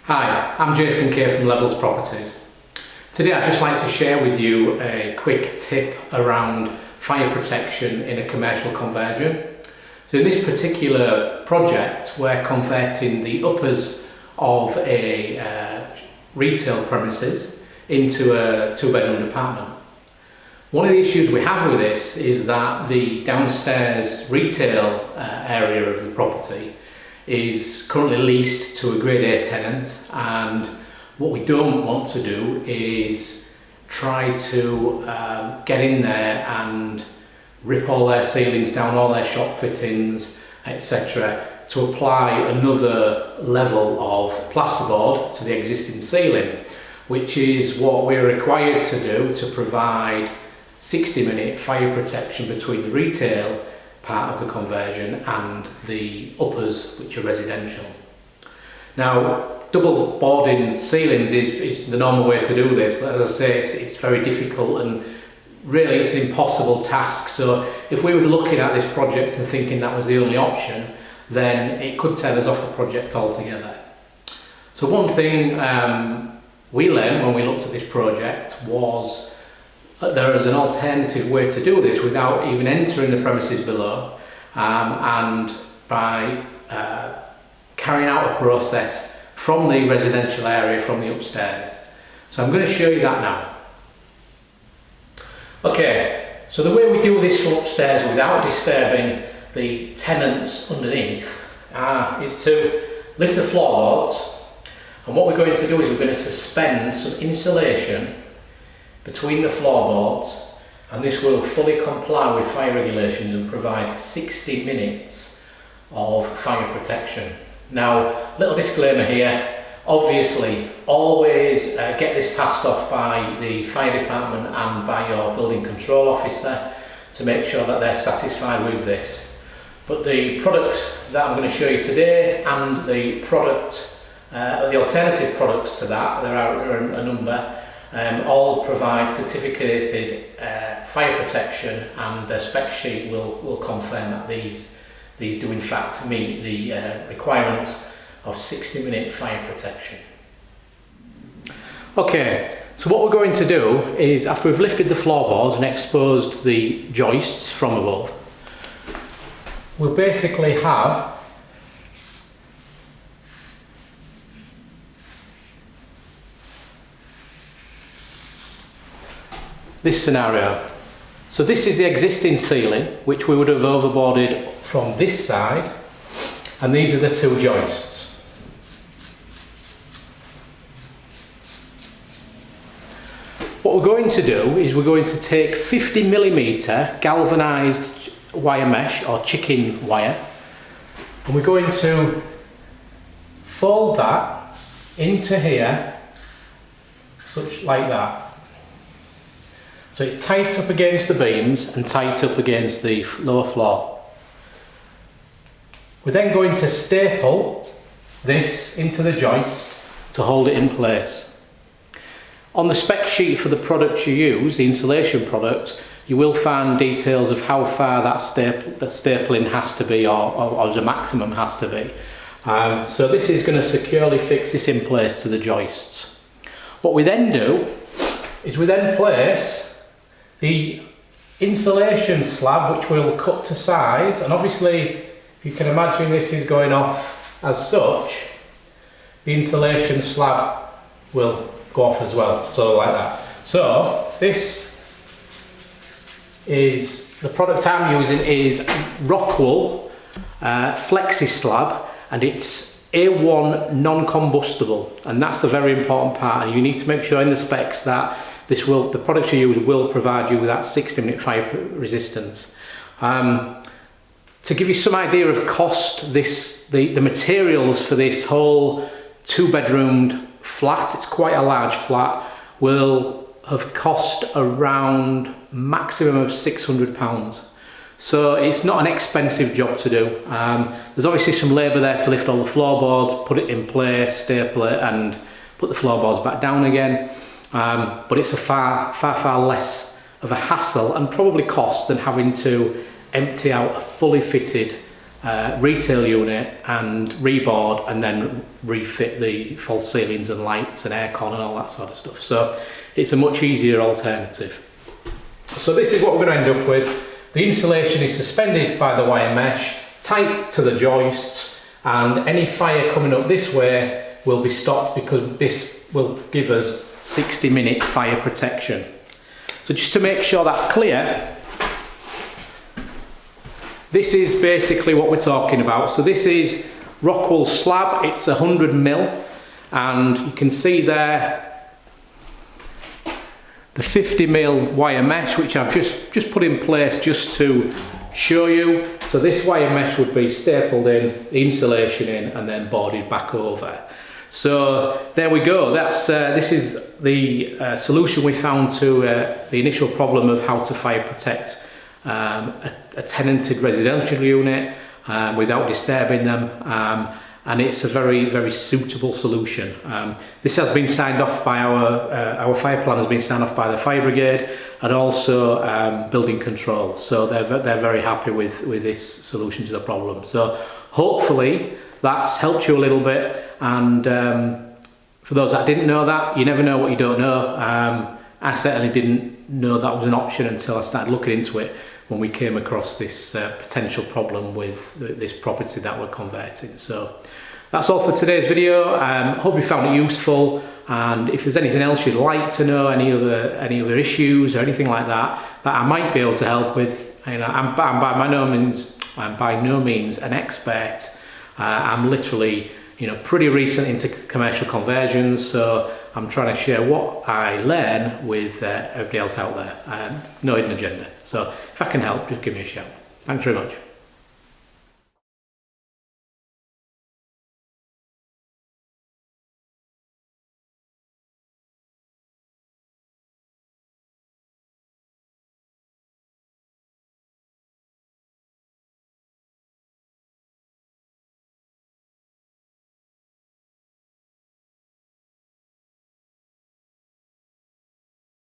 Hi, I'm Jason Kay from Levels Properties. Today I'd just like to share with you a quick tip around fire protection in a commercial conversion. So in this particular project we're converting the uppers of a retail premises into a two-bedroom apartment. One of the issues we have with this is that the downstairs retail area of the property is currently leased to a Grade A tenant, and what we don't want to do is try to get in there and rip all their ceilings down, all their shop fittings, etc., to apply another level of plasterboard to the existing ceiling, which is what we're required to do to provide 60-minute fire protection between the retail part of the conversion and the uppers, which are residential. Now, double boarding ceilings is the normal way to do this, but as I say, it's very difficult and really it's an impossible task. So if we were looking at this project and thinking that was the only option, then it could tear us off the project altogether. So one thing we learned when we looked at this project was that there is an alternative way to do this without even entering the premises below, and by carrying out a process from the residential area, from the upstairs. So I'm going to show you that now. Okay, so the way we do this from upstairs without disturbing the tenants underneath is to lift the floorboards, and what we're going to do is we're going to suspend some insulation between the floorboards, and this will fully comply with fire regulations and provide 60 minutes of fire protection. Now, little disclaimer here, obviously always get this passed off by the fire department and by your building control officer to make sure that they're satisfied with this. But the product that I'm going to show you today and the alternative products to that, there are a number, all provide certificated fire protection, and the spec sheet will confirm that these do in fact meet the requirements of 60-minute fire protection. Okay, so what we're going to do is, after we've lifted the floorboards and exposed the joists from above, we'll basically have this scenario. So this is the existing ceiling, which we would have overboarded from this side, and these are the two joists. What we're going to do is we're going to take 50mm galvanised wire mesh or chicken wire, and we're going to fold that into here, such like that. So it's tight up against the beams and tight up against the lower floor. We're then going to staple this into the joist to hold it in place. On the spec sheet for the product you use, the insulation product, you will find details of how far that stapling has to be, or the maximum has to be. So this is going to securely fix this in place to the joists. What we then do is we then place the insulation slab, which we'll cut to size, and obviously if you can imagine this is going off as such, the insulation slab will go off as well, so like that. So this is, the product I'm using is Rockwool Flexi Slab, and it's A1 non-combustible, and that's the very important part, and you need to make sure in the specs that the product you use will provide you with that 60-minute fire resistance. To give you some idea of cost, the materials for this whole two-bedroomed flat, it's quite a large flat, will have cost around maximum of £600. So it's not an expensive job to do. There's obviously some labour there to lift all the floorboards, put it in place, staple it, and put the floorboards back down again. But it's a far less of a hassle and probably cost than having to empty out a fully fitted retail unit and reboard, and then refit the false ceilings and lights and aircon and all that sort of stuff. So it's a much easier alternative. So this is what we're going to end up with. The insulation is suspended by the wire mesh, tight to the joists, and any fire coming up this way will be stopped because this will give us 60-minute fire protection. So just to make sure that's clear, this is basically what we're talking about. So this is Rockwool slab, it's 100mm, and you can see there the 50mm wire mesh, which I've just put in place just to show you. So this wire mesh would be stapled in, the insulation in, and then boarded back over. So there we go. This is the solution we found to the initial problem of how to fire protect a tenanted residential unit without disturbing them, and it's a very suitable solution. This has been signed off by our fire plan has been signed off by the fire brigade and also building control. So they're very happy with this solution to the problem. So hopefully that's helped you a little bit. And for those that didn't know that, you never know what you don't know. I certainly didn't know that was an option until I started looking into it when we came across this potential problem with this property that we're converting. So that's all for today's video. Hope you found it useful, and if there's anything else you'd like to know, any other issues or anything like that I might be able to help with, you know, I'm by no means an expert. I'm literally, you know, pretty recent into commercial conversions, so I'm trying to share what I learn with everybody else out there. No hidden agenda. So if I can help, just give me a shout. Thanks very much.